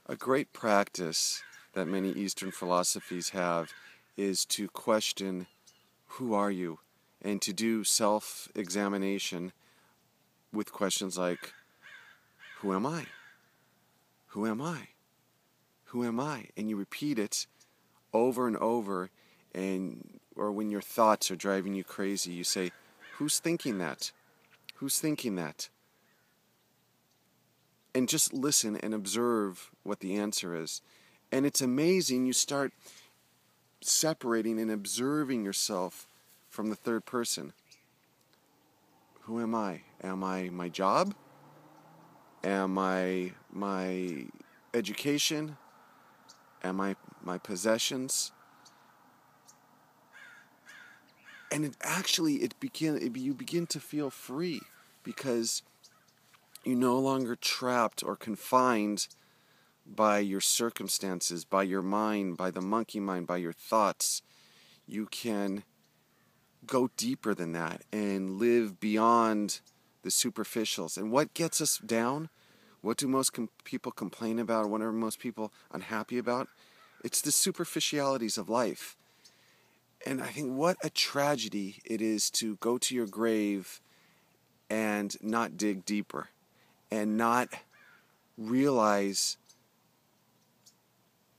A great practice that many Eastern philosophies have is to question, who are you? And to do self-examination with questions like, who am I? Who am I? Who am I? And you repeat it over and over, or when your thoughts are driving you crazy, you say, who's thinking that? Who's thinking that? And just listen and observe what the answer is. And it's amazing, you start separating and observing yourself from the third person. Who am I? Am I my job? Am I my education? Am I my possessions? And you begin to feel free, because you're no longer trapped or confined by your circumstances, by your mind, by the monkey mind, by your thoughts. You can go deeper than that and live beyond the superficials. And what gets us down? What do most people complain about? What are most people unhappy about? It's the superficialities of life. And I think what a tragedy it is to go to your grave and not dig deeper and not realize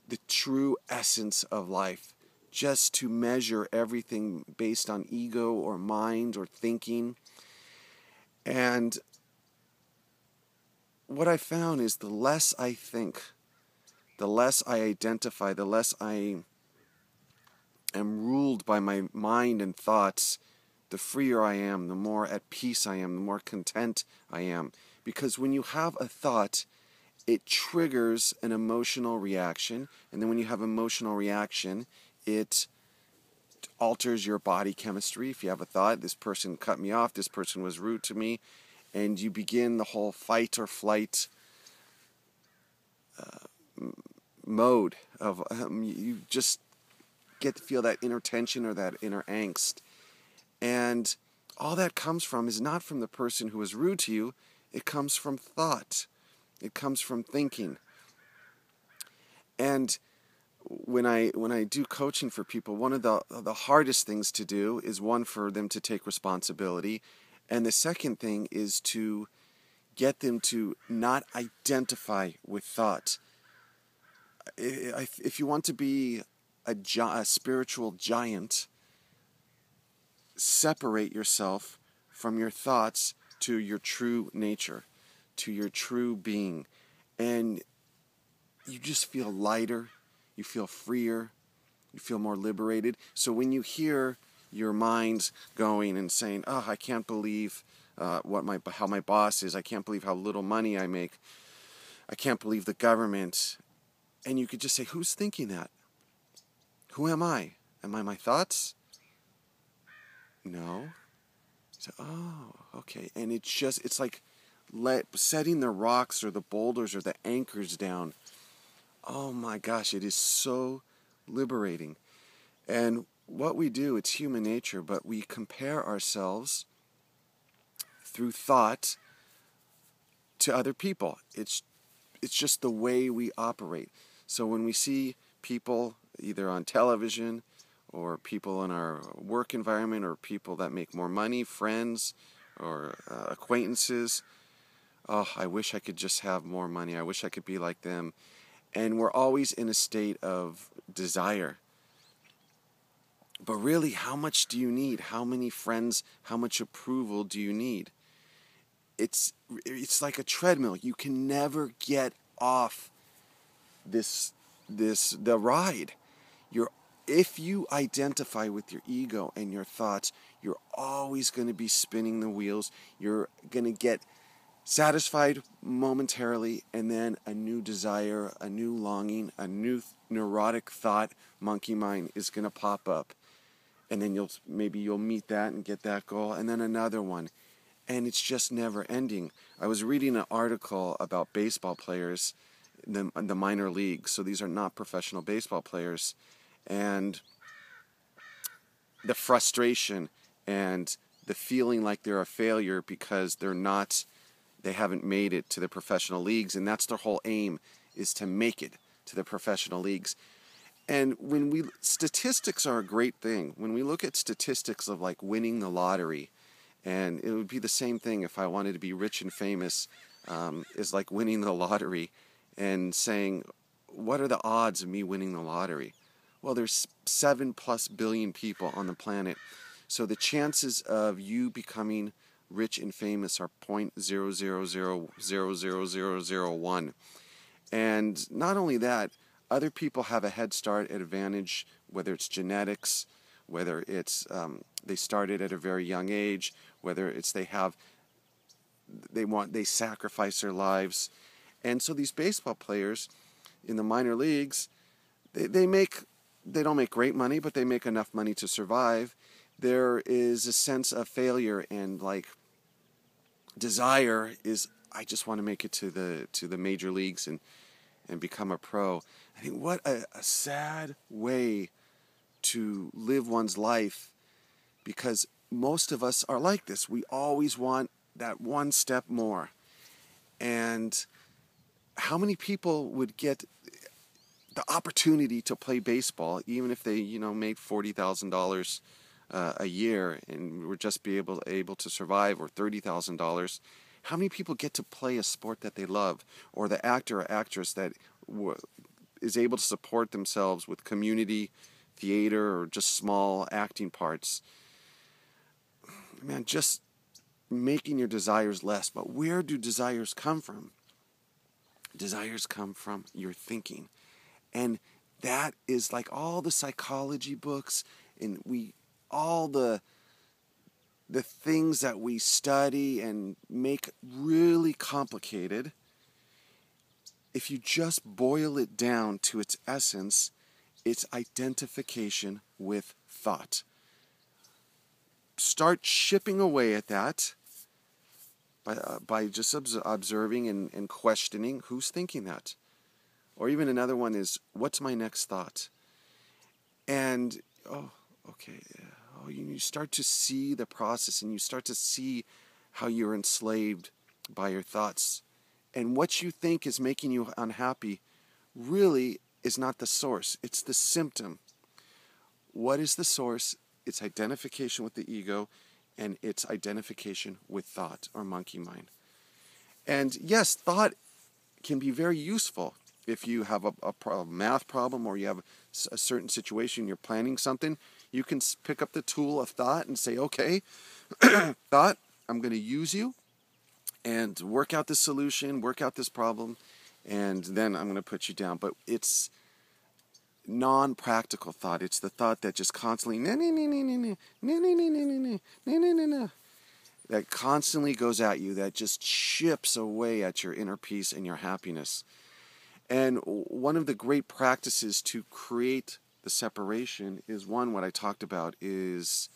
the true essence of life, just to measure everything based on ego or mind or thinking. And what I found is the less I think, the less I identify, the less I am ruled by my mind and thoughts, the freer I am, the more at peace I am, the more content I am. Because when you have a thought, it triggers an emotional reaction, and then when you have emotional reaction, it alters your body chemistry. If you have a thought, this person cut me off, this person was rude to me, and you begin the whole fight or flight mode of you just get to feel that inner tension or that inner angst. And all that comes from is not from the person who was rude to you, it comes from thought. It comes from thinking. And when I do coaching for people, one of the hardest things to do is, one, for them to take responsibility, and the second thing is to get them to not identify with thought. If you want to be a spiritual giant, separate yourself from your thoughts to your true nature, to your true being, and you just feel lighter, you feel freer, you feel more liberated. So when you hear your mind going and saying, "Oh, I can't believe how my boss is. I can't believe how little money I make. I can't believe the government," and you could just say, "Who's thinking that? Who am I? Am I my thoughts? No." So, oh, okay. And it's like setting the rocks or the boulders or the anchors down. Oh my gosh, it is so liberating. And what we do, it's human nature, but we compare ourselves through thought to other people. It's just the way we operate. So when we see people either on television or people in our work environment or people that make more money, friends or acquaintances, oh, I wish I could just have more money. I wish I could be like them. And we're always in a state of desire. But really, how much do you need? How many friends? How much approval do you need? It's like a treadmill. You can never get off the ride. If you identify with your ego and your thoughts, you're always going to be spinning the wheels. You're going to get satisfied momentarily, and then a new desire, a new longing, a new neurotic thought, monkey mind, is going to pop up. And then you'll meet that and get that goal, and then another one. And it's just never ending. I was reading an article about baseball players in the minor leagues. So these are not professional baseball players. And the frustration and the feeling like they're a failure because they haven't made it to the professional leagues, and that's their whole aim, is to make it to the professional leagues. And statistics are a great thing. When we look at statistics of like winning the lottery, and it would be the same thing if I wanted to be rich and famous, is like winning the lottery and saying, what are the odds of me winning the lottery? Well, there's 7+ billion people on the planet. So the chances of you becoming rich and famous are 0.0000001. And not only that, other people have a head start, an advantage, whether it's genetics, whether it's they started at a very young age, whether it's they sacrifice their lives. And so these baseball players in the minor leagues, they don't make great money, but they make enough money to survive. There is a sense of failure and like desire is, I just want to make it to the major leagues and become a pro. I think what a sad way to live one's life, because most of us are like this. We always want that one step more. And how many people would get the opportunity to play baseball, even if they, made $40,000 a year and were just be able to survive, or $30,000? How many people get to play a sport that they love, or the actor or actress that is able to support themselves with community theater or just small acting parts? Man, just making your desires less. But where do desires come from? Desires come from your thinking. And that is like all the psychology books and all the things that we study and make really complicated. If you just boil it down to its essence, it's identification with thought. Start chipping away at that by just observing and questioning who's thinking that. Or even another one is, what's my next thought? And, you start to see the process, and you start to see how you're enslaved by your thoughts. And what you think is making you unhappy really is not the source. It's the symptom. What is the source? It's identification with the ego, and it's identification with thought, or monkey mind. And yes, thought can be very useful. If you have a math problem, or you have a certain situation, you're planning something, you can pick up the tool of thought and say, okay, thought, I'm going to use you and work out this solution, work out this problem, and then I'm going to put you down. But it's non-practical thought. It's the thought that just constantly that constantly goes at you, that just chips away at your inner peace and your happiness. And one of the great practices to create the separation is what I talked about, is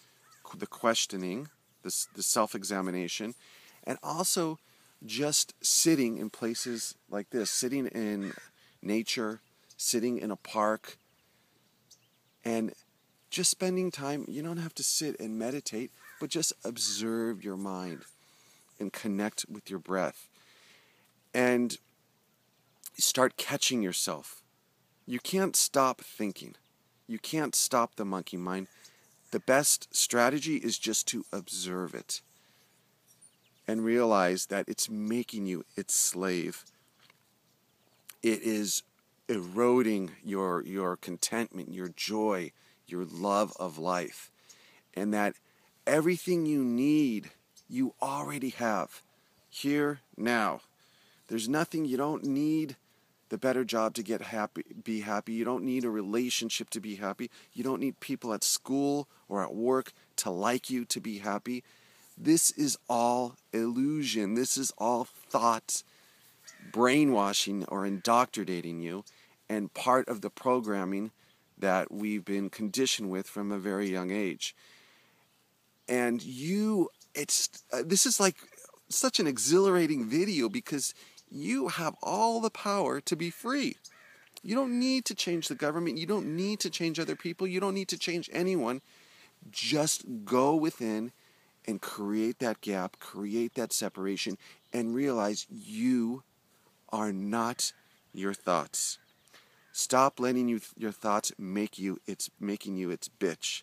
the questioning, the self-examination, and also just sitting in places like this, sitting in nature, sitting in a park, and just spending time. You don't have to sit and meditate, but just observe your mind and connect with your breath. And start catching yourself. You can't stop thinking. You can't stop the monkey mind. The best strategy is just to observe it and realize that it's making you its slave. It is eroding your contentment, your joy, your love of life, and that everything you need, you already have here now. There's nothing you don't need. The better job to be happy. You don't need a relationship to be happy. You don't need people at school or at work to like you to be happy. This is all illusion. This is all thought brainwashing or indoctrinating you, and part of the programming that we've been conditioned with from a very young age. And this is like such an exhilarating video, because you have all the power to be free. You don't need to change the government. You don't need to change other people. You don't need to change anyone. Just go within and create that gap, create that separation, and realize you are not your thoughts. Stop letting your thoughts making you its bitch.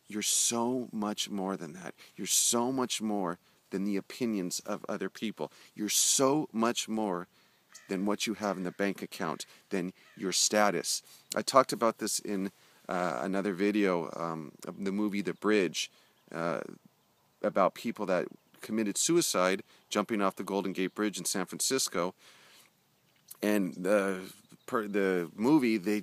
You're so much more than that. You're so much more than the opinions of other people. You're so much more than what you have in the bank account, than your status. I talked about this in another video of the movie The Bridge, about people that committed suicide jumping off the Golden Gate Bridge in San Francisco. And the movie, they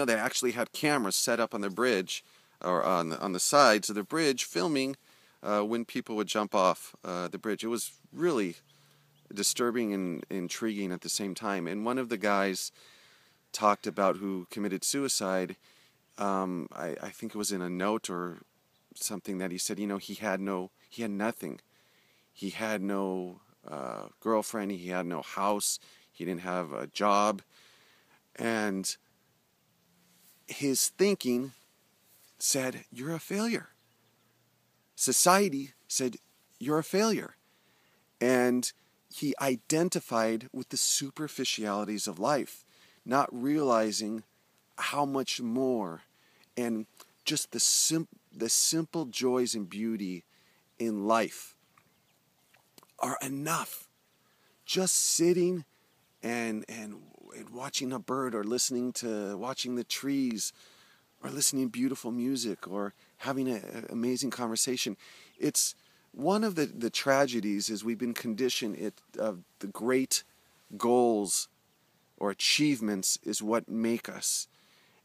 actually had cameras set up on the bridge, or on the sides of the bridge, filming when people would jump off the bridge. It was really disturbing and intriguing at the same time. And one of the guys talked about who committed suicide. I think it was in a note or something that he said, he had nothing. He had no girlfriend. He had no house. He didn't have a job. And his thinking said, you're a failure. Society said, you're a failure. And he identified with the superficialities of life, not realizing how much more, and just the simple joys and beauty in life are enough. Just sitting and watching a bird, or watching the trees, or listening to beautiful music, or having an amazing conversation. It's one of the tragedies is we've been conditioned of the great goals or achievements is what make us.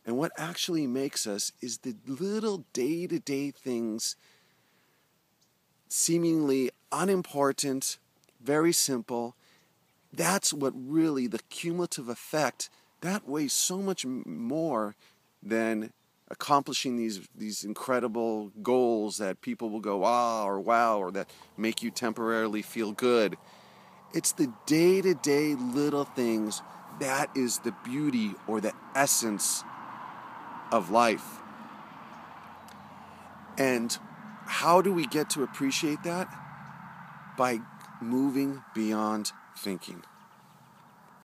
And what actually makes us is the little day-to-day things, seemingly unimportant, very simple. That's what really, the cumulative effect, that weighs so much more than accomplishing these incredible goals that people will go, or wow, or that make you temporarily feel good. It's the day-to-day little things that is the beauty or the essence of life. And how do we get to appreciate that? By moving beyond thinking.